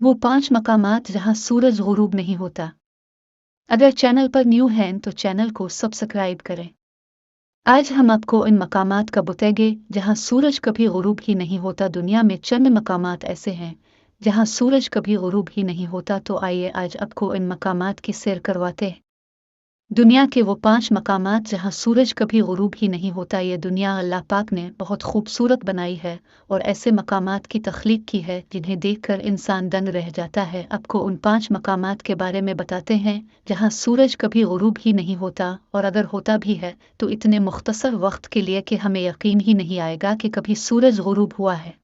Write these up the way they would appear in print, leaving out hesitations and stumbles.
वो 5 मकामात जहां सूरज गुरूब नहीं होता। अगर चैनल पर न्यू हैं तो चैनल को सब्सक्राइब करें। आज हम आपको इन मकामात का बताएंगे जहां सूरज कभी गुरूब ही नहीं होता। दुनिया में चंद मकामात ऐसे हैं जहां सूरज कभी गुरूब ही नहीं होता। तो आइए आज आपको इन मकामात की सैर करवाते हैं। दुनिया के वो 5 मकामात जहां सूरज कभी गुरूब ही नहीं होता। ये दुनिया अल्लाह पाक ने बहुत खूबसूरत बनाई है और ऐसे मकामात की तख्लीक की है जिन्हें देखकर इंसान दंग रह जाता है। आपको उन 5 मकामात के बारे में बताते हैं जहां सूरज कभी गुरूब ही नहीं होता, और अगर होता भी है तो इतने मुख्तसर वक्त के लिए कि हमें यकीन ही नहीं आएगा कि कभी सूरज गुरूब हुआ है।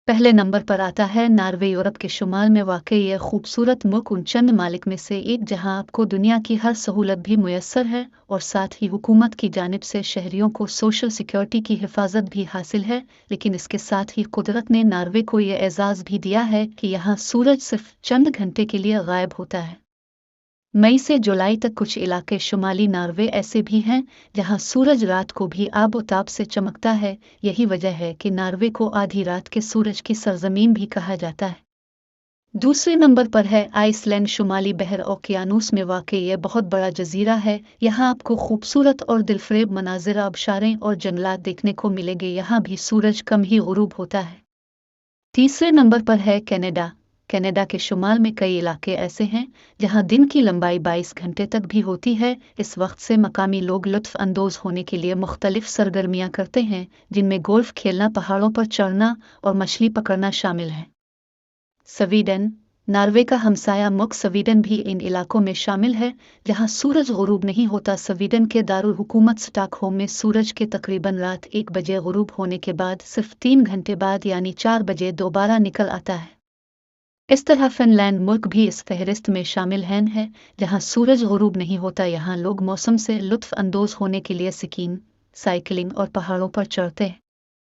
पहले नंबर पर आता है नॉर्वे। यूरोप के शुमाल में वाक़ई यह खूबसूरत मुल्क उन चंद मालिक में से एक जहां आपको दुनिया की हर सहूलत भी मुयस्सर है और साथ ही हुकूमत की जानिब से शहरियों को सोशल सिक्योरिटी की हिफाजत भी हासिल है। लेकिन इसके साथ ही कुदरत ने नॉर्वे को यह एजाज़ भी दिया है कि यहाँ सूरज सिर्फ चंद घंटे के लिए गायब होता है। मई से जुलाई तक कुछ इलाके शुमाली नॉर्वे ऐसे भी हैं जहां सूरज रात को भी आबोताब से चमकता है। यही वजह है कि नॉर्वे को आधी रात के सूरज की सरजमीन भी कहा जाता है। दूसरे नंबर पर है आइसलैंड। शुमाली बहर ओकियानूस में वाक़ई यह बहुत बड़ा जजीरा है। यहाँ आपको खूबसूरत और दिलफरेब मनाजिर, आबशारें और जंगलात देखने को मिलेंगे। यहाँ भी सूरज कम ही गुरूब होता है। तीसरे नंबर पर है कनाडा। कनाडा के शुमाल में कई इलाके ऐसे हैं जहां दिन की लंबाई 22 घंटे तक भी होती है। इस वक्त से मकामी लोग लुत्फ अंदोज होने के लिए मुख्तलिफ सरगर्मियां करते हैं, जिनमें गोल्फ खेलना, पहाड़ों पर चढ़ना और मछली पकड़ना शामिल है। स्वीडन। नॉर्वे का हमसाया मुल्क स्वीडन भी इन इलाकों में शामिल है जहां सूरज गुरूब नहीं होता। स्वीडन के दारुल हुकूमत स्टॉकहोम में सूरज के तकरीबन रात 1 बजे गुरूब होने के बाद सिर्फ 3 घंटे बाद यानी 4 बजे दोबारा निकल आता है। इस तरह फिनलैंड मुल्क भी इस फहरिस्त में शामिल है जहां सूरज गुरूब नहीं होता। यहाँ लोग मौसम से लुत्फ अंदोज होने के लिए स्कीइंग, साइकिलिंग और पहाड़ों पर चढ़ते हैं।